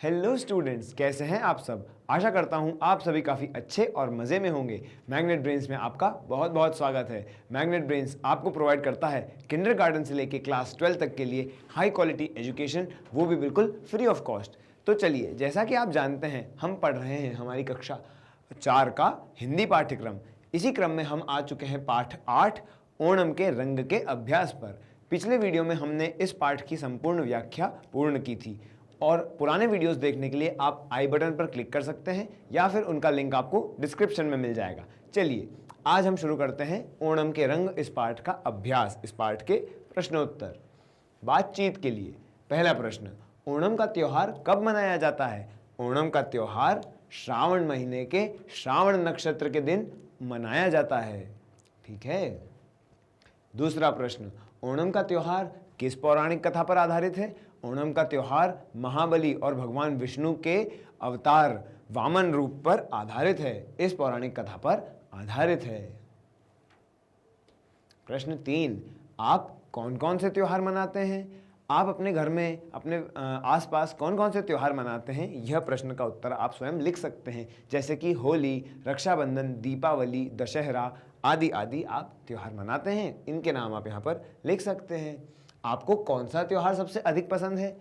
Hello students, कैसे हैं आप सब। आशा करता हूं आप सभी काफ़ी अच्छे और मज़े में होंगे। मैग्नेट ब्रेन्स में आपका बहुत बहुत स्वागत है। मैग्नेट ब्रेन्स आपको प्रोवाइड करता है किंडरगार्टन से लेके क्लास 12 तक के लिए हाई क्वालिटी एजुकेशन, वो भी बिल्कुल फ्री ऑफ कॉस्ट। तो चलिए, जैसा कि आप जानते हैं, हम पढ़ रहे हैं हमारी कक्षा 4 का हिंदी पाठ्यक्रम। इसी क्रम में हम आ चुके हैं पाठ 8 ओणम के रंग के अभ्यास पर। पिछले वीडियो में हमने इस पाठ की संपूर्ण व्याख्या पूर्ण की थी और पुराने वीडियोस देखने के लिए आप आई बटन पर क्लिक कर सकते हैं या फिर उनका लिंक आपको डिस्क्रिप्शन में मिल जाएगा। चलिए, आज हम शुरू करते हैं ओणम के रंग इस पाठ का अभ्यास, इस पाठ के प्रश्नोत्तर। बातचीत के लिए पहला प्रश्न, ओणम का त्योहार कब मनाया जाता है? ओणम का त्योहार श्रावण महीने के श्रावण नक्षत्र के दिन मनाया जाता है। ठीक है। दूसरा प्रश्न, ओणम का त्योहार किस पौराणिक कथा पर आधारित है? ओणम का त्योहार महाबली और भगवान विष्णु के अवतार वामन रूप पर आधारित है। इस पौराणिक कथा पर आधारित है। प्रश्न 3, आप कौन कौन से त्योहार मनाते हैं? आप अपने घर में, अपने आसपास कौन कौन से त्योहार मनाते हैं? यह प्रश्न का उत्तर आप स्वयं लिख सकते हैं, जैसे कि होली, रक्षाबंधन, दीपावली, दशहरा आदि आदि आप त्योहार मनाते हैं। इनके नाम आप यहाँ पर लिख सकते हैं। आपको कौन सा त्योहार सबसे अधिक पसंद है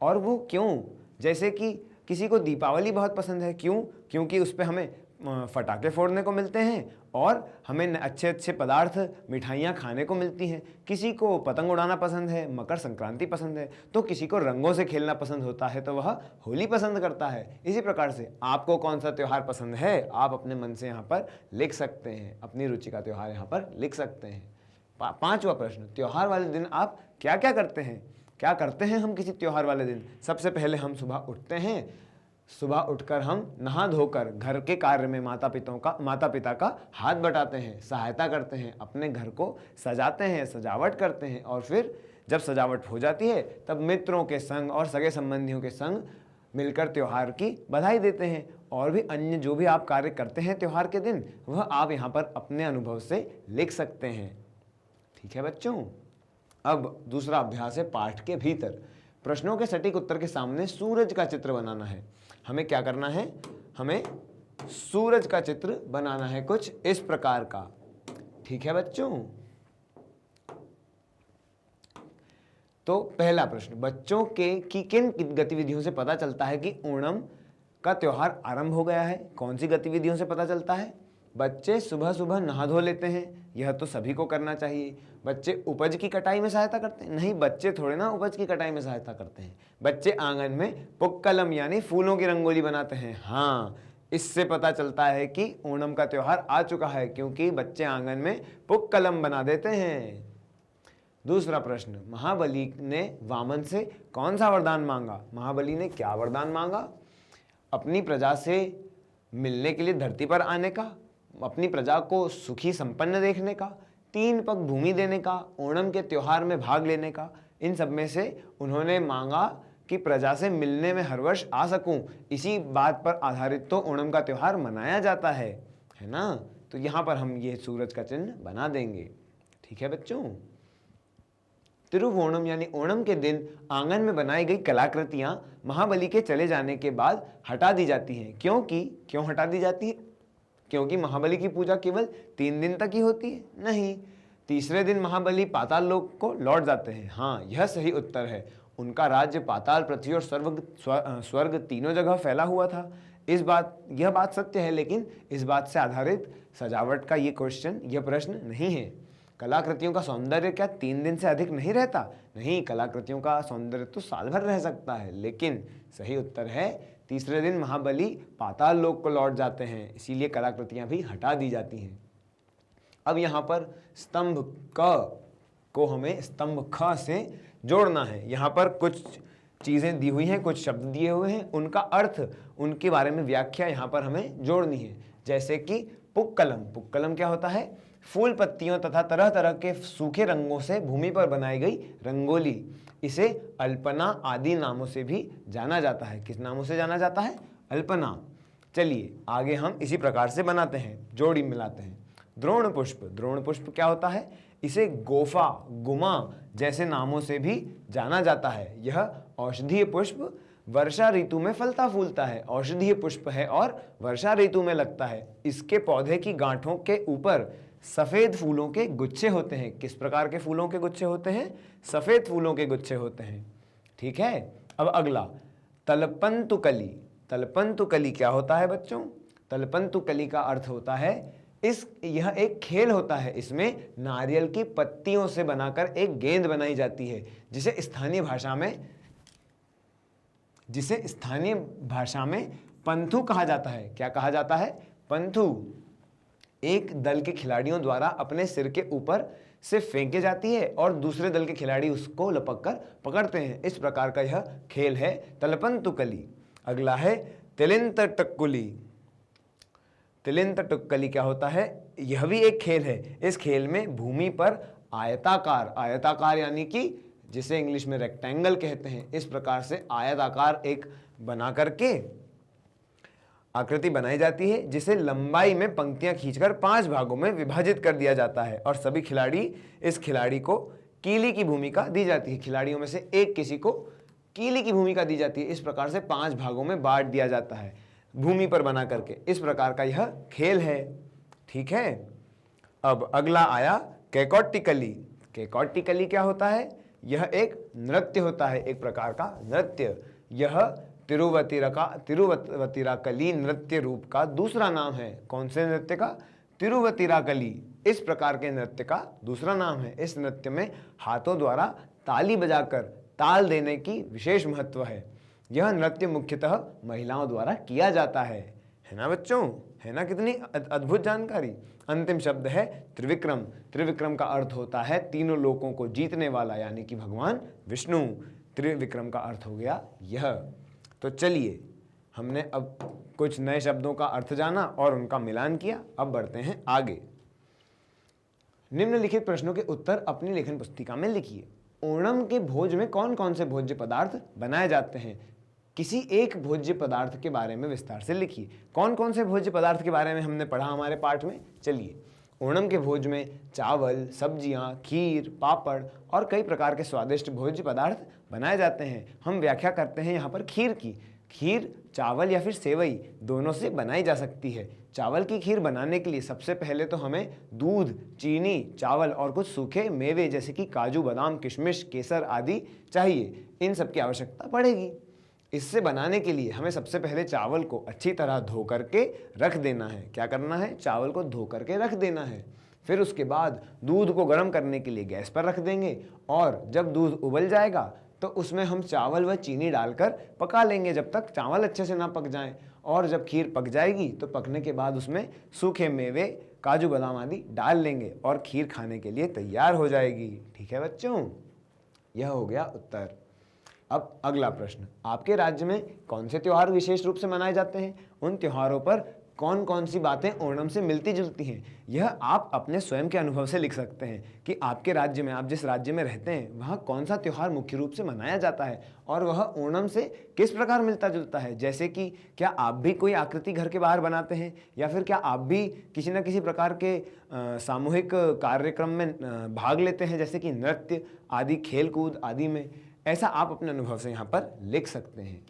और वो क्यों? जैसे कि किसी को दीपावली बहुत पसंद है, क्यों? क्योंकि उस पर हमें फटाके फोड़ने को मिलते हैं और हमें अच्छे अच्छे पदार्थ, मिठाइयाँ खाने को मिलती हैं। किसी को पतंग उड़ाना पसंद है, मकर संक्रांति पसंद है, तो किसी को रंगों से खेलना पसंद होता है तो वह होली पसंद करता है। इसी प्रकार से आपको कौन सा त्यौहार पसंद है, आप अपने मन से यहाँ पर लिख सकते हैं, अपनी रुचि का त्यौहार यहाँ पर लिख सकते हैं। पांचवा प्रश्न, त्योहार वाले दिन आप क्या क्या करते हैं? क्या करते हैं हम किसी त्योहार वाले दिन? सबसे पहले हम सुबह उठते हैं। सुबह उठकर हम नहा धोकर घर के कार्य में माता पिता का हाथ बटाते हैं, सहायता करते हैं, अपने घर को सजाते हैं, सजावट करते हैं और फिर जब सजावट हो जाती है तब मित्रों के संग और सगे संबंधियों के संग मिलकर त्योहार की बधाई देते हैं। और भी अन्य जो भी आप कार्य करते हैं त्योहार के दिन, वह आप यहाँ पर अपने अनुभव से लिख सकते हैं। ठीक है बच्चों। अब दूसरा अभ्यास है पाठ के भीतर। प्रश्नों के सटीक उत्तर के सामने सूरज का चित्र बनाना है। हमें क्या करना है? हमें सूरज का चित्र बनाना है कुछ इस प्रकार का। ठीक है बच्चों। तो पहला प्रश्न, बच्चों के की किन गतिविधियों से पता चलता है कि ओणम का त्योहार आरंभ हो गया है? कौन सी गतिविधियों से पता चलता है? बच्चे सुबह सुबह नहा धो लेते हैं, यह तो सभी को करना चाहिए। बच्चे उपज की कटाई में सहायता करते हैं? नहीं, बच्चे थोड़े ना उपज की कटाई में सहायता करते हैं। बच्चे आंगन में पुक्कलम यानी फूलों की रंगोली बनाते हैं। हाँ, इससे पता चलता है कि ओणम का त्योहार आ चुका है, क्योंकि बच्चे आंगन में पुक्कलम बना देते हैं। दूसरा प्रश्न, महाबली ने वामन से कौन सा वरदान मांगा? महाबली ने क्या वरदान मांगा? अपनी प्रजा से मिलने के लिए धरती पर आने का, अपनी प्रजा को सुखी संपन्न देखने का, 3 पग भूमि देने का, ओणम के त्योहार में भाग लेने का। इन सब में से उन्होंने मांगा कि प्रजा से मिलने में हर वर्ष आ सकूं। इसी बात पर आधारित तो ओणम का त्योहार मनाया जाता है ना? तो यहाँ पर हम ये सूरज का चिन्ह बना देंगे। ठीक है बच्चों। तिरुवोणम यानी ओणम के दिन आंगन में बनाई गई कलाकृतियां महाबली के चले जाने के बाद हटा दी जाती हैं। क्यों हटा दी जाती है? क्योंकि महाबली की पूजा केवल 3 दिन तक ही होती है? नहीं, तीसरे दिन महाबली पाताल लोक को लौट जाते हैं। हाँ, यह सही उत्तर है। उनका राज्य पाताल, पृथ्वी और स्वर्ग तीनों जगह फैला हुआ था। यह बात सत्य है, लेकिन इस बात से आधारित सजावट का यह प्रश्न नहीं है। कलाकृतियों का सौंदर्य क्या 3 दिन से अधिक नहीं रहता? नहीं, कलाकृतियों का सौंदर्य तो साल भर रह सकता है, लेकिन सही उत्तर है तीसरे दिन महाबली पाताल लोक को लौट जाते हैं, इसीलिए कलाकृतियां भी हटा दी जाती हैं। अब यहाँ पर स्तंभ क को हमें स्तंभ ख से जोड़ना है। यहाँ पर कुछ चीज़ें दी हुई हैं, कुछ शब्द दिए हुए हैं, उनका अर्थ, उनके बारे में व्याख्या यहाँ पर हमें जोड़नी है। जैसे कि पुक्कलम क्या होता है? फूल पत्तियों तथा तरह तरह के सूखे रंगों से भूमि पर बनाई गई रंगोली। इसे अल्पना आदि नामों से भी जाना जाता है। किस नामों से जाना जाता है? अल्पना। चलिए आगे हम इसी प्रकार से बनाते हैं, जोड़ी मिलाते हैं। द्रोण पुष्प क्या होता है? इसे गोफा, गुमा जैसे नामों से भी जाना जाता है। यह औषधीय पुष्प वर्षा ऋतु में फलता फूलता है, औषधीय पुष्प है और वर्षा ऋतु में लगता है। इसके पौधे की गांठों के ऊपर सफेद फूलों के गुच्छे होते हैं। किस प्रकार के फूलों के गुच्छे होते हैं? सफेद फूलों के गुच्छे होते हैं। ठीक है। अब अगला, तलपंतुकली। तलपंतुकली क्या होता है बच्चों? तलपंतुकली का अर्थ होता है यह एक खेल होता है। इसमें नारियल की पत्तियों से बनाकर एक गेंद बनाई जाती है, जिसे स्थानीय भाषा में पंथु कहा जाता है। क्या कहा जाता है? पंथु। एक दल के खिलाड़ियों द्वारा अपने सिर के ऊपर से फेंके जाती है और दूसरे दल के खिलाड़ी उसको लपक कर पकड़ते हैं। इस प्रकार का यह खेल है तलपंतुकली। अगला है तिलिंतटक्कुली। तिलिंतटक्कुली क्या होता है? यह भी एक खेल है। इस खेल में भूमि पर आयताकार यानी कि जिसे इंग्लिश में रेक्टेंगल कहते हैं, इस प्रकार से आयताकार एक बना करके आकृति बनाई जाती है, जिसे लंबाई में पंक्तियां खींचकर 5 भागों में विभाजित कर दिया जाता है और सभी इस खिलाड़ी को कीली की भूमिका दी जाती है। खिलाड़ियों में से एक किसी को कीली की भूमिका दी जाती है। इस प्रकार से 5 भागों में बांट दिया जाता है भूमि पर बना करके। इस प्रकार का यह खेल है। ठीक है। अब अगला आया कैकोटिकली। कैकोटिकली क्या होता है? यह एक नृत्य होता है, एक प्रकार का नृत्य। यह तिरुवतिराकली नृत्य रूप का दूसरा नाम है। कौन से नृत्य का? तिरुवतिराकली। इस प्रकार के नृत्य का दूसरा नाम है। इस नृत्य में हाथों द्वारा ताली बजाकर ताल देने की विशेष महत्व है। यह नृत्य मुख्यतः महिलाओं द्वारा किया जाता है ना बच्चों? है ना? कितनी अद्भुत जानकारी। अंतिम शब्द है त्रिविक्रम। त्रिविक्रम का अर्थ होता है तीनों लोकों को जीतने वाला, यानी कि भगवान विष्णु। त्रिविक्रम का अर्थ हो गया यह। तो चलिए, हमने अब कुछ नए शब्दों का अर्थ जाना और उनका मिलान किया। अब बढ़ते हैं आगे। निम्नलिखित प्रश्नों के उत्तर अपनी लेखन पुस्तिका में लिखिए। ओणम के भोज में कौन कौन से भोज्य पदार्थ बनाए जाते हैं? किसी एक भोज्य पदार्थ के बारे में विस्तार से लिखिए। कौन कौन से भोज्य पदार्थ के बारे में हमने पढ़ा हमारे पाठ में? चलिए, ओणम के भोज में चावल, सब्जियां, खीर, पापड़ और कई प्रकार के स्वादिष्ट भोज्य पदार्थ बनाए जाते हैं। हम व्याख्या करते हैं यहाँ पर खीर की। खीर चावल या फिर सेवई दोनों से बनाई जा सकती है। चावल की खीर बनाने के लिए सबसे पहले तो हमें दूध, चीनी, चावल और कुछ सूखे मेवे जैसे कि काजू, बादाम, किशमिश, केसर आदि चाहिए। इन सब की आवश्यकता पड़ेगी। इससे बनाने के लिए हमें सबसे पहले चावल को अच्छी तरह धो करके रख देना है। क्या करना है? चावल को धो करके रख देना है। फिर उसके बाद दूध को गर्म करने के लिए गैस पर रख देंगे और जब दूध उबल जाएगा तो उसमें हम चावल व चीनी डालकर पका लेंगे जब तक चावल अच्छे से ना पक जाएं। और जब खीर पक जाएगी तो पकने के बाद उसमें सूखे मेवे, काजू, बादाम आदि डाल लेंगे और खीर खाने के लिए तैयार हो जाएगी। ठीक है बच्चों, यह हो गया उत्तर। अब अगला प्रश्न, आपके राज्य में कौन से त्योहार विशेष रूप से मनाए जाते हैं? उन त्योहारों पर कौन कौन सी बातें ओणम से मिलती जुलती हैं? यह आप अपने स्वयं के अनुभव से लिख सकते हैं कि आपके राज्य में, आप जिस राज्य में रहते हैं, वहाँ कौन सा त्योहार मुख्य रूप से मनाया जाता है और वह ओणम से किस प्रकार मिलता जुलता है। जैसे कि क्या आप भी कोई आकृति घर के बाहर बनाते हैं या फिर क्या आप भी किसी न किसी प्रकार के सामूहिक कार्यक्रम में भाग लेते हैं, जैसे कि नृत्य आदि, खेल कूद आदि में। ऐसा आप अपने अनुभव से यहाँ पर लिख सकते हैं।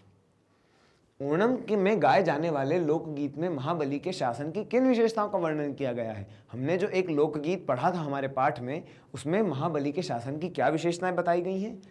ओणम के में गाए जाने वाले लोकगीत में महाबली के शासन की किन विशेषताओं का वर्णन किया गया है? हमने जो एक लोकगीत पढ़ा था हमारे पाठ में, उसमें महाबली के शासन की क्या विशेषताएं बताई गई हैं?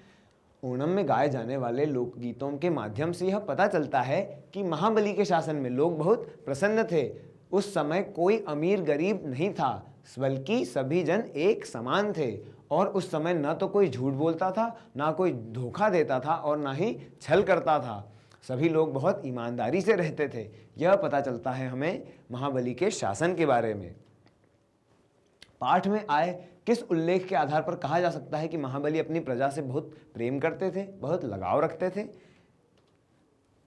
ओणम में गाए जाने वाले लोकगीतों के माध्यम से यह पता चलता है कि महाबली के शासन में लोग बहुत प्रसन्न थे। उस समय कोई अमीर गरीब नहीं था, बल्कि सभी जन एक समान थे और उस समय न तो कोई झूठ बोलता था, ना कोई धोखा देता था और ना ही छल करता था। सभी लोग बहुत ईमानदारी से रहते थे। यह पता चलता है हमें महाबली के शासन के बारे में। पाठ में आए किस उल्लेख के आधार पर कहा जा सकता है कि महाबली अपनी प्रजा से बहुत प्रेम करते थे, बहुत लगाव रखते थे?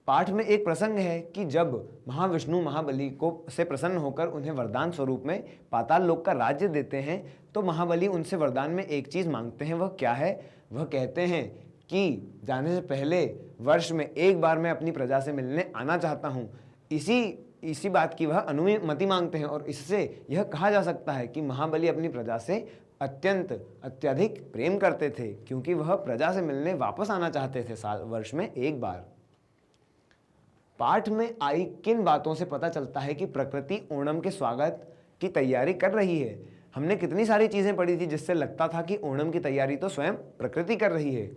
पाठ में एक प्रसंग है कि जब महाविष्णु महाबली को से प्रसन्न होकर उन्हें वरदान स्वरूप में पाताल लोक का राज्य देते हैं, तो महाबली उनसे वरदान में एक चीज मांगते हैं। वह क्या है? वह कहते हैं कि जाने से पहले वर्ष में एक बार मैं अपनी प्रजा से मिलने आना चाहता हूँ। इसी बात की वह अनुमति मांगते हैं और इससे यह कहा जा सकता है कि महाबली अपनी प्रजा से अत्यधिक प्रेम करते थे, क्योंकि वह प्रजा से मिलने वापस आना चाहते थे वर्ष में एक बार। पाठ में आई किन बातों से पता चलता है कि प्रकृति ओणम के स्वागत की तैयारी कर रही है? हमने कितनी सारी चीजें पढ़ी थी जिससे लगता था कि ओणम की तैयारी तो स्वयं प्रकृति कर रही है।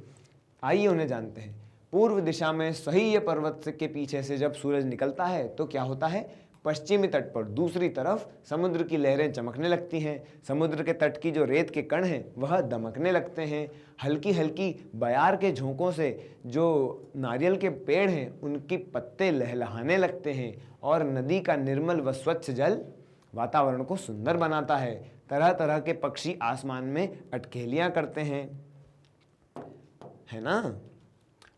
आइए उन्हें जानते हैं। पूर्व दिशा में सह्य पर्वत के पीछे से जब सूरज निकलता है तो क्या होता है? पश्चिमी तट पर दूसरी तरफ समुद्र की लहरें चमकने लगती हैं। समुद्र के तट की जो रेत के कण हैं वह दमकने लगते हैं। हल्की हल्की बयार के झोंकों से जो नारियल के पेड़ हैं उनकी पत्ते लहलहाने लगते हैं और नदी का निर्मल व स्वच्छ जल वातावरण को सुंदर बनाता है। तरह तरह के पक्षी आसमान में अटखेलियां करते हैं, है ना?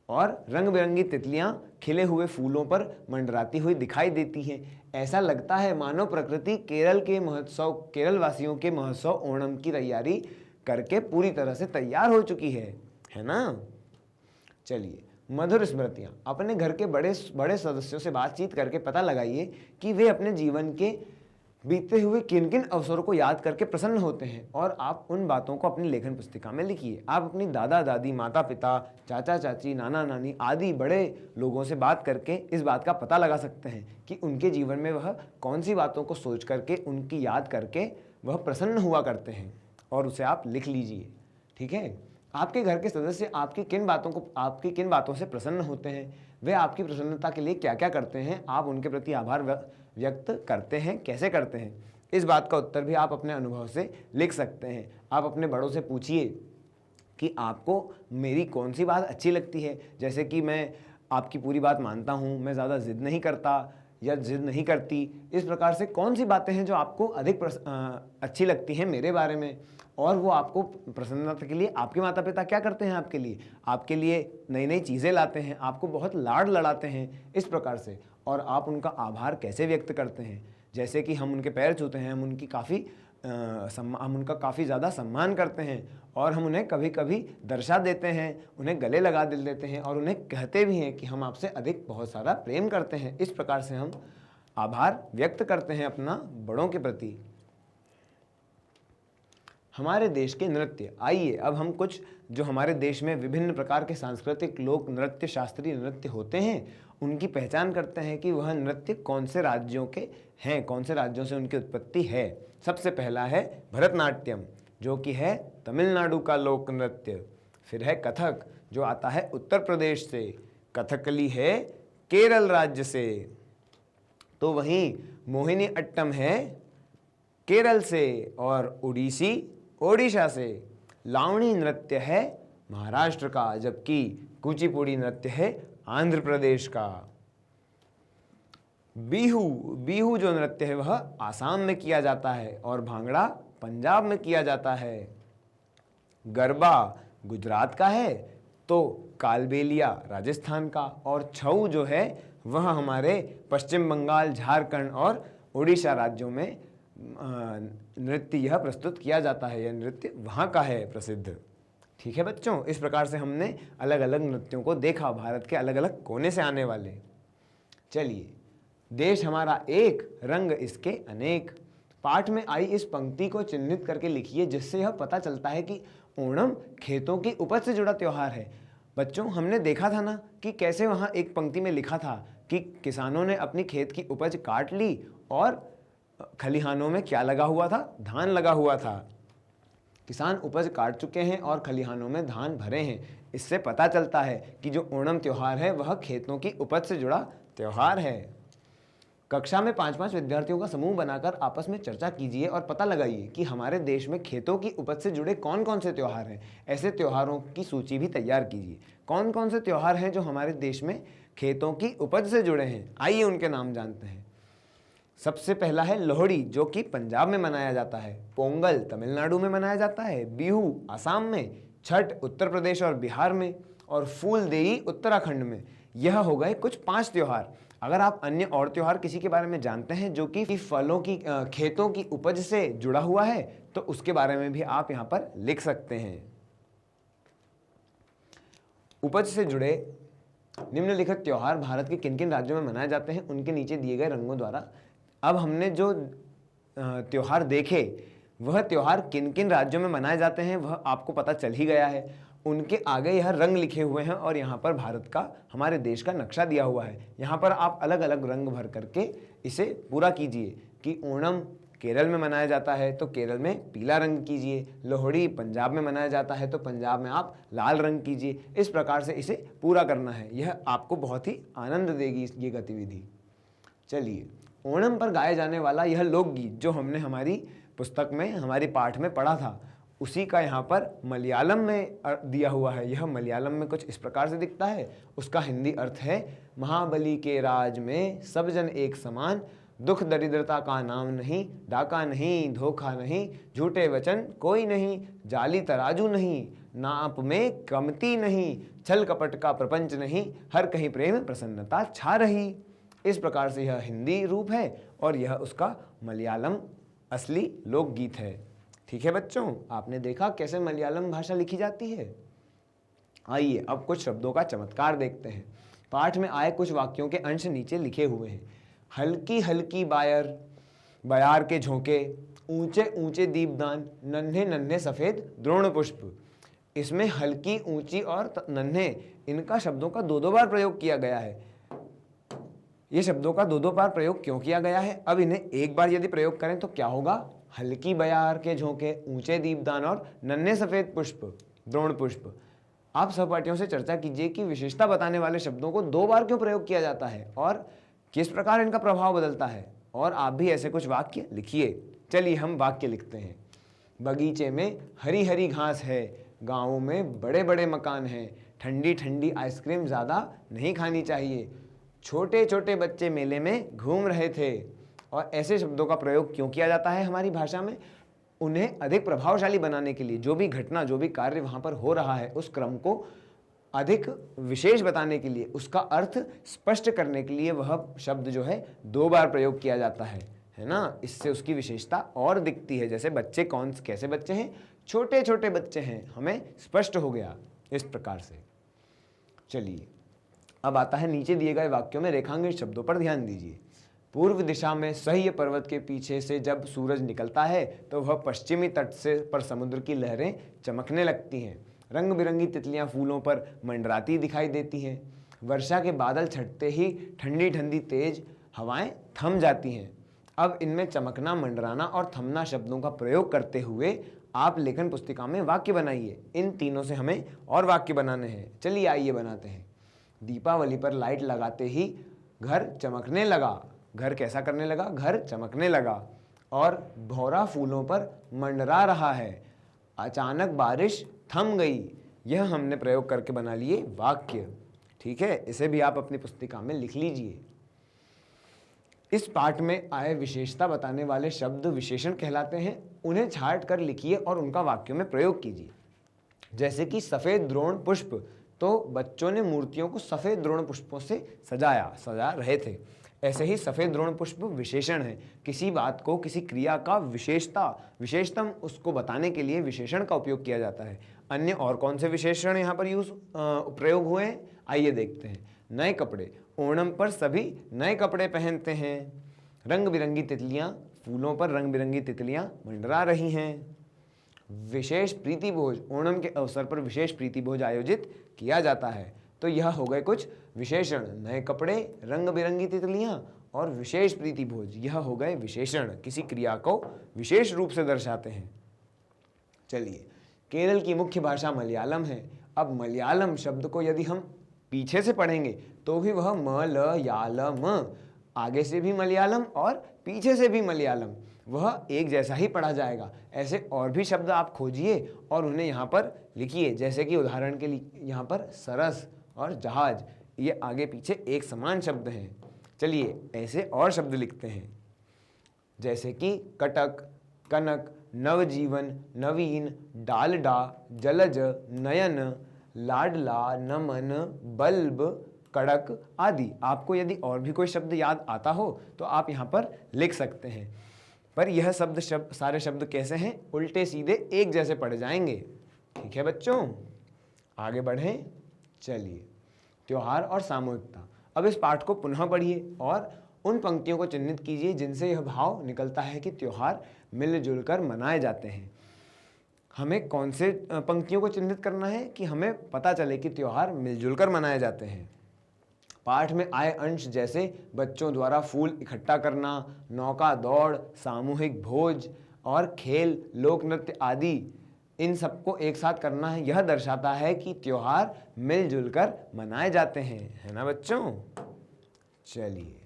और रंग बिरंगी तितलियां खिले हुए फूलों पर मंडराती हुई दिखाई देती हैं। ऐसा लगता है मानो प्रकृति केरल वासियों के महोत्सव ओणम की तैयारी करके पूरी तरह से तैयार हो चुकी है ना? चलिए, मधुर स्मृतियां। अपने घर के बड़े बड़े सदस्यों से बातचीत करके पता लगाइए कि वे अपने जीवन के बीते हुए किन किन अवसरों को याद करके प्रसन्न होते हैं और आप उन बातों को अपनी लेखन पुस्तिका में लिखिए। आप अपनी दादा दादी, माता पिता, चाचा चाची, नाना नानी आदि बड़े लोगों से बात करके इस बात का पता लगा सकते हैं कि उनके जीवन में वह कौन सी बातों को सोच करके, उनकी याद करके वह प्रसन्न हुआ करते हैं, और उसे आप लिख लीजिए। ठीक है? आपके घर के सदस्य आपकी किन बातों से प्रसन्न होते हैं, वे आपकी प्रसन्नता के लिए क्या क्या करते हैं, आप उनके प्रति आभार व्यक्त करते हैं, कैसे करते हैं, इस बात का उत्तर भी आप अपने अनुभव से लिख सकते हैं। आप अपने बड़ों से पूछिए कि आपको मेरी कौन सी बात अच्छी लगती है। जैसे कि मैं आपकी पूरी बात मानता हूँ, मैं ज़्यादा जिद नहीं करता या जिद नहीं करती। इस प्रकार से कौन सी बातें हैं जो आपको अधिक अच्छी लगती हैं मेरे बारे में, और वो आपको प्रसन्नता के लिए आपके माता पिता क्या करते हैं आपके लिए नई नई चीज़ें लाते हैं, आपको बहुत लाड लड़ाते हैं, इस प्रकार से। और आप उनका आभार कैसे व्यक्त करते हैं? जैसे कि हम उनके पैर छूते हैं, हम उनका काफ़ी ज़्यादा सम्मान करते हैं, और हम उन्हें कभी कभी दर्शा देते हैं, उन्हें गले लगा देते हैं, और उन्हें कहते भी हैं कि हम आपसे अधिक बहुत सारा प्रेम करते हैं। इस प्रकार से हम आभार व्यक्त करते हैं अपना बड़ों के प्रति। हमारे देश के नृत्य। आइए अब हम कुछ जो हमारे देश में विभिन्न प्रकार के सांस्कृतिक लोक नृत्य, शास्त्रीय नृत्य होते हैं, उनकी पहचान करते हैं कि वह नृत्य कौन से राज्यों के हैं, कौन से राज्यों से उनकी उत्पत्ति है। सबसे पहला है भरतनाट्यम, जो कि है तमिलनाडु का लोक नृत्य। फिर है कथक, जो आता है उत्तर प्रदेश से। कथकली है केरल राज्य से। तो वहीं मोहिनी अट्टम है केरल से, और ओडिशा से। लावणी नृत्य है महाराष्ट्र का, जबकि कुचिपुड़ी नृत्य है आंध्र प्रदेश का। बिहू जो नृत्य है वह आसाम में किया जाता है, और भांगड़ा पंजाब में किया जाता है। गरबा गुजरात का है, तो कालबेलिया राजस्थान का, और छऊ जो है वह हमारे पश्चिम बंगाल, झारखंड और उड़ीसा राज्यों में नृत्य यह प्रस्तुत किया जाता है। यह नृत्य वहाँ का है प्रसिद्ध। ठीक है बच्चों, इस प्रकार से हमने अलग अलग नृत्यों को देखा, भारत के अलग अलग कोने से आने वाले। चलिए, देश हमारा एक, रंग इसके अनेक। पाठ में आई इस पंक्ति को चिन्हित करके लिखिए, जिससे यह पता चलता है कि ओणम खेतों की उपज से जुड़ा त्योहार है। बच्चों, हमने देखा था ना कि कैसे वहाँ एक पंक्ति में लिखा था कि किसानों ने अपनी खेत की उपज काट ली, और खलिहानों में क्या लगा हुआ था? धान लगा हुआ था। किसान उपज काट चुके हैं और खलिहानों में धान भरे हैं। इससे पता चलता है कि जो ओणम त्योहार है वह खेतों की उपज से जुड़ा त्योहार है। कक्षा में 5-5 विद्यार्थियों का समूह बनाकर आपस में चर्चा कीजिए और पता लगाइए कि हमारे देश में खेतों की उपज से जुड़े कौन कौन से त्योहार हैं। ऐसे त्योहारों की सूची भी तैयार कीजिए। कौन कौन से त्योहार हैं जो हमारे देश में खेतों की उपज से जुड़े हैं? आइए उनके नाम जानते हैं। सबसे पहला है लोहड़ी, जो कि पंजाब में मनाया जाता है। पोंगल तमिलनाडु में मनाया जाता है। बिहू असम में। छठ उत्तर प्रदेश और बिहार में। और फूलदेई उत्तराखंड में। यह हो गए कुछ 5 त्योहार। अगर आप अन्य और त्योहार किसी के बारे में जानते हैं जो कि फलों की खेतों की उपज से जुड़ा हुआ है, तो उसके बारे में भी आप यहाँ पर लिख सकते हैं। उपज से जुड़े निम्नलिखित त्योहार भारत के किन किन राज्यों में मनाए जाते हैं, उनके नीचे दिए गए रंगों द्वारा। अब हमने जो त्योहार देखे, वह त्योहार किन किन राज्यों में मनाए जाते हैं वह आपको पता चल ही गया है। उनके आगे यह रंग लिखे हुए हैं और यहाँ पर भारत का, हमारे देश का नक्शा दिया हुआ है। यहाँ पर आप अलग अलग रंग भर करके इसे पूरा कीजिए कि ओणम केरल में मनाया जाता है तो केरल में पीला रंग कीजिए, लोहड़ी पंजाब में मनाया जाता है तो पंजाब में आप लाल रंग कीजिए। इस प्रकार से इसे पूरा करना है, यह आपको बहुत ही आनंद देगी ये गतिविधि। चलिए, ओणम पर गाया जाने वाला यह लोकगीत जो हमने हमारी पुस्तक में, हमारी पाठ में पढ़ा था, उसी का यहाँ पर मलयालम में दिया हुआ है। यह मलयालम में कुछ इस प्रकार से दिखता है। उसका हिंदी अर्थ है, महाबली के राज में सब जन एक समान, दुख दरिद्रता का नाम नहीं, डाका नहीं, धोखा नहीं, झूठे वचन कोई नहीं, जाली तराजू नहीं, नाप में कमती नहीं, छल कपट का प्रपंच नहीं, हर कहीं प्रेम प्रसन्नता छा रही। इस प्रकार से यह हिंदी रूप है और यह उसका मलयालम असली लोकगीत है। ठीक है बच्चों, आपने देखा कैसे मलयालम भाषा लिखी जाती है। आइए अब कुछ शब्दों का चमत्कार देखते हैं। पाठ में आए कुछ वाक्यों के अंश नीचे लिखे हुए हैं। हल्की हल्की बयार के झोंके, ऊंचे ऊंचे दीपदान, नन्हे नन्हे सफेद द्रोण पुष्प। इसमें हल्की, ऊंची और नन्हे, इनका शब्दों का दो बार प्रयोग किया गया है। ये शब्दों का दो बार प्रयोग क्यों किया गया है? अब इन्हें एक बार यदि प्रयोग करें तो क्या होगा? हल्की बयार के झोंके, ऊंचे दीपदान और नन्हे सफेद पुष्प, द्रोण पुष्प। आप सहपाठियों से चर्चा कीजिए कि विशेषता बताने वाले शब्दों को दो बार क्यों प्रयोग किया जाता है और किस प्रकार इनका प्रभाव बदलता है। और आप भी ऐसे कुछ वाक्य लिखिए। चलिए हम वाक्य लिखते हैं। बगीचे में हरी हरी घास है, गाँवों में बड़े बड़े मकान हैं, ठंडी ठंडी आइसक्रीम ज़्यादा नहीं खानी चाहिए, छोटे छोटे बच्चे मेले में घूम रहे थे। और ऐसे शब्दों का प्रयोग क्यों किया जाता है हमारी भाषा में? उन्हें अधिक प्रभावशाली बनाने के लिए, जो भी घटना, जो भी कार्य वहाँ पर हो रहा है, उस क्रम को अधिक विशेष बताने के लिए, उसका अर्थ स्पष्ट करने के लिए वह शब्द जो है दो बार प्रयोग किया जाता है ना। इससे उसकी विशेषता और दिखती है। जैसे बच्चे कैसे बच्चे हैं? छोटे छोटे बच्चे हैं, हमें स्पष्ट हो गया इस प्रकार से। चलिए अब आता है नीचे दिए गए वाक्यों में रेखांकित शब्दों पर ध्यान दीजिए। पूर्व दिशा में सह्य पर्वत के पीछे से जब सूरज निकलता है तो वह पश्चिमी तट से पर समुद्र की लहरें चमकने लगती हैं। रंग बिरंगी तितलियां फूलों पर मंडराती दिखाई देती हैं। वर्षा के बादल छटते ही ठंडी ठंडी तेज हवाएं थम जाती हैं। अब इनमें चमकना, मंडराना और थमना शब्दों का प्रयोग करते हुए आप लेखन पुस्तिका में वाक्य बनाइए। इन तीनों से हमें और वाक्य बनाने हैं। चलिए आइए बनाते हैं। दीपावली पर लाइट लगाते ही घर चमकने लगा। घर कैसा करने लगा? घर चमकने लगा। और भौरा फूलों पर मंडरा रहा है। अचानक बारिश थम गई। यह हमने प्रयोग करके बना लिए वाक्य। ठीक है, इसे भी आप अपनी पुस्तिका में लिख लीजिए। इस पाठ में आए विशेषता बताने वाले शब्द विशेषण कहलाते हैं। उन्हें छांट कर लिखिए और उनका वाक्यों में प्रयोग कीजिए। जैसे कि सफेद द्रोण पुष्प, तो बच्चों ने मूर्तियों को सफेद द्रोण पुष्पों से सजा रहे थे। ऐसे ही सफेद द्रोण पुष्प विशेषण है। किसी बात को, किसी क्रिया का विशेषतम उसको बताने के लिए विशेषण का उपयोग किया जाता है। अन्य और कौन से विशेषण यहाँ पर प्रयोग हुए हैं? आइए देखते हैं। नए कपड़े, ओणम पर सभी नए कपड़े पहनते हैं। रंग बिरंगी तितलियां, फूलों पर रंग बिरंगी तितलियां मंडरा रही हैं। विशेष प्रीति भोज, ओणम के अवसर पर विशेष प्रीति भोज आयोजित किया जाता है। तो यह हो गए कुछ विशेषण। नए कपड़े, रंग बिरंगी तितलियां और विशेष प्रीति भोज, यह हो गए विशेषण, किसी क्रिया को विशेष रूप से दर्शाते हैं। चलिए, केरल की मुख्य भाषा मलयालम है। अब मलयालम शब्द को यदि हम पीछे से पढ़ेंगे तो भी वह मलयालम, आगे से भी मलयालम और पीछे से भी मलयालम, वह एक जैसा ही पढ़ा जाएगा। ऐसे और भी शब्द आप खोजिए और उन्हें यहाँ पर लिखिए। जैसे कि उदाहरण के लिए यहाँ पर सरस और जहाज, ये आगे पीछे एक समान शब्द हैं। चलिए ऐसे और शब्द लिखते हैं। जैसे कि कटक, कनक, नवजीवन, नवीन, डालडा, जलज, नयन, लाडला, नमन, बल्ब, कड़क आदि। आपको यदि और भी कोई शब्द याद आता हो तो आप यहाँ पर लिख सकते हैं। पर यह सारे शब्द कैसे हैं? उल्टे सीधे एक जैसे पढ़े जाएंगे। ठीक है बच्चों, आगे बढ़ें। चलिए, त्योहार और सामूहिकता। अब इस पाठ को पुनः पढ़िए और उन पंक्तियों को चिन्हित कीजिए जिनसे यह भाव निकलता है कि त्योहार मिलजुल कर मनाए जाते हैं। हमें कौन से पंक्तियों को चिन्हित करना है कि हमें पता चले कि त्योहार मिलजुल कर मनाए जाते हैं। पाठ में आए अंश जैसे बच्चों द्वारा फूल इकट्ठा करना, नौका दौड़, सामूहिक भोज और खेल, लोक नृत्य आदि, इन सबको एक साथ करना है, यह दर्शाता है कि त्योहार मिलजुल कर मनाए जाते हैं, है ना बच्चों। चलिए,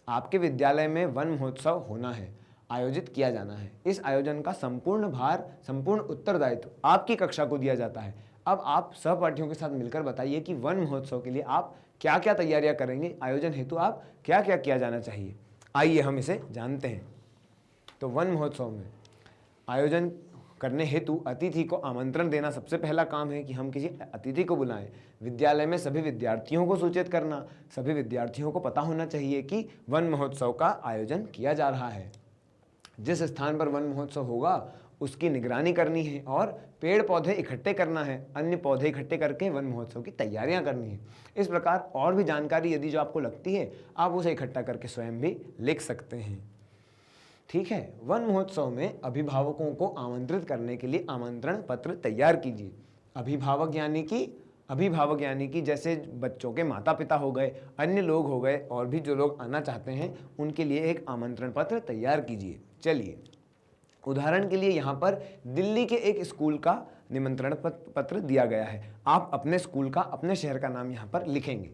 आपके विद्यालय में वन महोत्सव होना है, आयोजित किया जाना है। इस आयोजन का संपूर्ण भार, संपूर्ण उत्तरदायित्व आपकी कक्षा को दिया जाता है। अब आप सहपाठियों के साथ मिलकर बताइए कि वन महोत्सव के लिए आप क्या क्या तैयारियां करेंगे, आयोजन हेतु आप क्या क्या किया जाना चाहिए। आइए हम इसे जानते हैं। तो वन महोत्सव में आयोजन करने हेतु अतिथि को आमंत्रण देना सबसे पहला काम है कि हम किसी अतिथि को बुलाएं। विद्यालय में सभी विद्यार्थियों को सूचित करना, सभी विद्यार्थियों को पता होना चाहिए कि वन महोत्सव का आयोजन किया जा रहा है। जिस स्थान पर वन महोत्सव होगा उसकी निगरानी करनी है और पेड़ पौधे इकट्ठे करना है, अन्य पौधे इकट्ठे करके वन महोत्सव की तैयारियां करनी है। इस प्रकार और भी जानकारी यदि जो आपको लगती है आप उसे इकट्ठा करके स्वयं भी लिख सकते हैं। ठीक है, वन महोत्सव में अभिभावकों को आमंत्रित करने के लिए आमंत्रण पत्र तैयार कीजिए। अभिभावक यानी कि जैसे बच्चों के माता पिता हो गए, अन्य लोग हो गए, और भी जो लोग आना चाहते हैं उनके लिए एक आमंत्रण पत्र तैयार कीजिए। चलिए, उदाहरण के लिए यहाँ पर दिल्ली के एक स्कूल का निमंत्रण पत्र दिया गया है। आप अपने स्कूल का, अपने शहर का नाम यहाँ पर लिखेंगे।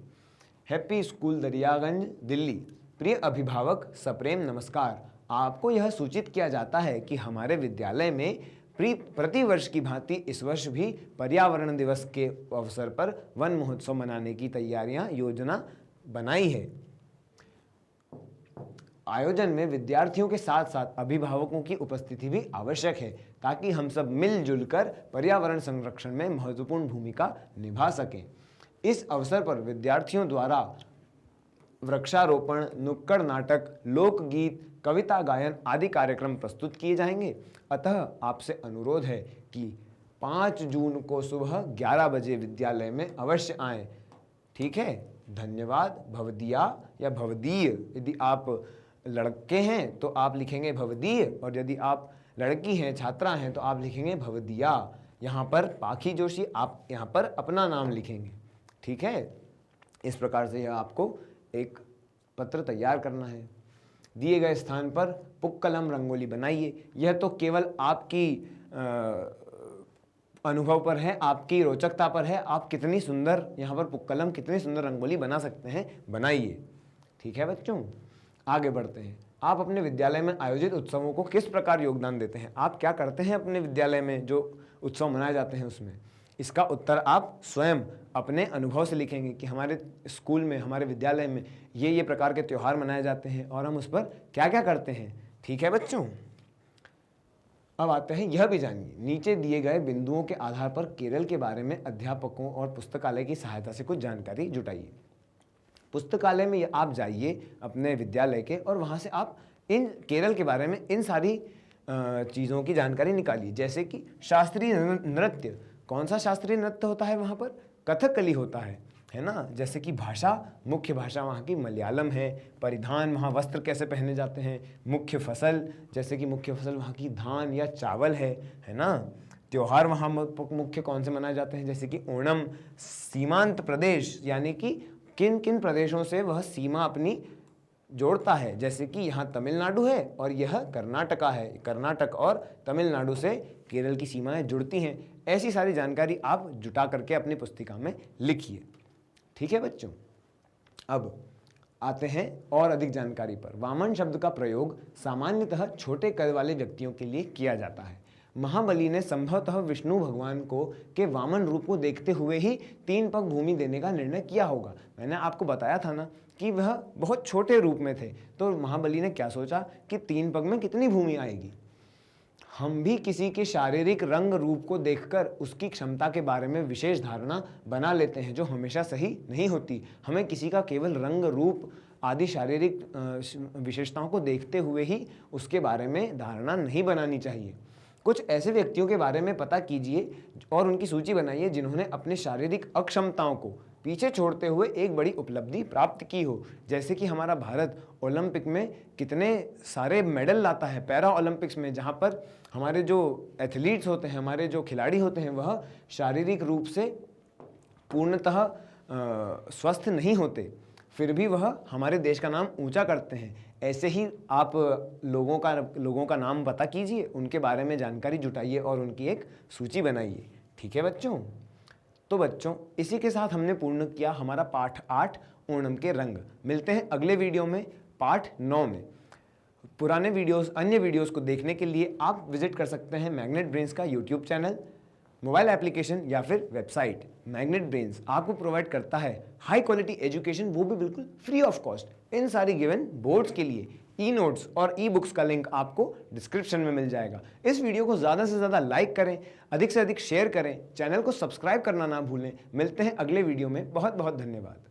Happy school Daryaganj Delhi. प्रिय अभिभावक, सप्रेम नमस्कार। आपको यह सूचित किया जाता है कि हमारे विद्यालय में प्रतिवर्ष की भांति इस वर्ष भी पर्यावरण दिवस के अवसर पर वन महोत्सव मनाने की योजना बनाई है। आयोजन में विद्यार्थियों के साथ साथ अभिभावकों की उपस्थिति भी आवश्यक है ताकि हम सब मिलजुल कर पर्यावरण संरक्षण में महत्वपूर्ण भूमिका निभा सकें। इस अवसर पर विद्यार्थियों द्वारा वृक्षारोपण, नुक्कड़ नाटक, लोकगीत, कविता गायन आदि कार्यक्रम प्रस्तुत किए जाएंगे। अतः आपसे अनुरोध है कि 5 जून को सुबह 11 बजे विद्यालय में अवश्य आएं। ठीक है, धन्यवाद। भवदीया या भवदीय, यदि आप लड़के हैं तो आप लिखेंगे भवदीय, और यदि आप लड़की हैं, छात्रा हैं, तो आप लिखेंगे भवदीया। यहाँ पर पाखी जोशी, आप यहाँ पर अपना नाम लिखेंगे। ठीक है, इस प्रकार से यह आपको एक पत्र तैयार करना है। दिए गए स्थान पर पुक्कलम रंगोली बनाइए। यह तो केवल आपकी अनुभव पर है, आपकी रोचकता पर है। आप कितनी सुंदर यहाँ पर पुक्कलम, कितनी सुंदर रंगोली बना सकते हैं, बनाइए। ठीक है बच्चों, आगे बढ़ते हैं। आप अपने विद्यालय में आयोजित उत्सवों को किस प्रकार योगदान देते हैं? आप क्या करते हैं अपने विद्यालय में जो उत्सव मनाए जाते हैं उसमें? इसका उत्तर आप स्वयं अपने अनुभव से लिखेंगे कि हमारे स्कूल में, हमारे विद्यालय में ये प्रकार के त्यौहार मनाए जाते हैं और हम उस पर क्या क्या करते हैं। ठीक है बच्चों, अब आते हैं, यह भी जानिए, नीचे दिए गए बिंदुओं के आधार पर केरल के बारे में अध्यापकों और पुस्तकालय की सहायता से कुछ जानकारी जुटाइए। पुस्तकालय में आप जाइए अपने विद्यालय के, और वहाँ से आप इन केरल के बारे में इन सारी चीज़ों की जानकारी निकालिए। जैसे कि शास्त्रीय नृत्य, कौन सा शास्त्रीय नृत्य होता है वहाँ पर? कथकली होता है ना। जैसे कि भाषा, मुख्य भाषा वहाँ की मलयालम है। परिधान, वहाँ वस्त्र कैसे पहने जाते हैं। मुख्य फसल, जैसे कि मुख्य फसल वहाँ की धान या चावल है ना। त्योहार वहाँ मुख्य कौन से मनाए जाते हैं, जैसे कि ओणम। सीमांत प्रदेश, यानी कि किन किन प्रदेशों से वह सीमा अपनी जोड़ता है, जैसे कि यहाँ तमिलनाडु है और यह कर्नाटका है। कर्नाटक और तमिलनाडु से केरल की सीमाएं जुड़ती हैं। ऐसी सारी जानकारी आप जुटा करके अपनी पुस्तिका में लिखिए। ठीक है बच्चों, अब आते हैं और अधिक जानकारी पर। वामन शब्द का प्रयोग सामान्यतः छोटे कद वाले व्यक्तियों के लिए किया जाता है। महाबली ने संभवतः विष्णु भगवान को के वामन रूप को देखते हुए ही 3 पग भूमि देने का निर्णय किया होगा। मैंने आपको बताया था ना कि वह बहुत छोटे रूप में थे, तो महाबली ने क्या सोचा कि 3 पग में कितनी भूमि आएगी। हम भी किसी के शारीरिक रंग रूप को देखकर उसकी क्षमता के बारे में विशेष धारणा बना लेते हैं, जो हमेशा सही नहीं होती। हमें किसी का केवल रंग रूप आदि शारीरिक विशेषताओं को देखते हुए ही उसके बारे में धारणा नहीं बनानी चाहिए। कुछ ऐसे व्यक्तियों के बारे में पता कीजिए और उनकी सूची बनाइए जिन्होंने अपने शारीरिक अक्षमताओं को पीछे छोड़ते हुए एक बड़ी उपलब्धि प्राप्त की हो। जैसे कि हमारा भारत ओलंपिक में कितने सारे मेडल लाता है, पैरा ओलंपिक्स में, जहाँ पर हमारे जो एथलीट्स होते हैं, हमारे जो खिलाड़ी होते हैं, वह शारीरिक रूप से पूर्णतः स्वस्थ नहीं होते, फिर भी वह हमारे देश का नाम ऊंचा करते हैं। ऐसे ही आप लोगों का नाम पता कीजिए, उनके बारे में जानकारी जुटाइए और उनकी एक सूची बनाइए। ठीक है बच्चों? तो बच्चों, इसी के साथ हमने पूर्ण किया हमारा पाठ 8 ओणम के रंग। मिलते हैं अगले वीडियो में पाठ 9 में। पुराने वीडियोस, अन्य वीडियोस को देखने के लिए आप विजिट कर सकते हैं मैग्नेट ब्रेन्स का यूट्यूब चैनल, मोबाइल एप्लीकेशन या फिर वेबसाइट। मैग्नेट ब्रेन्स आपको प्रोवाइड करता है हाई क्वालिटी एजुकेशन, वो भी बिल्कुल फ्री ऑफ कॉस्ट। इन सारी गिवन बोर्ड्स के लिए ई नोट्स और ई बुक्स का लिंक आपको डिस्क्रिप्शन में मिल जाएगा। इस वीडियो को ज़्यादा से ज़्यादा लाइक करें, अधिक से अधिक शेयर करें, चैनल को सब्सक्राइब करना ना भूलें। मिलते हैं अगले वीडियो में। बहुत बहुत धन्यवाद।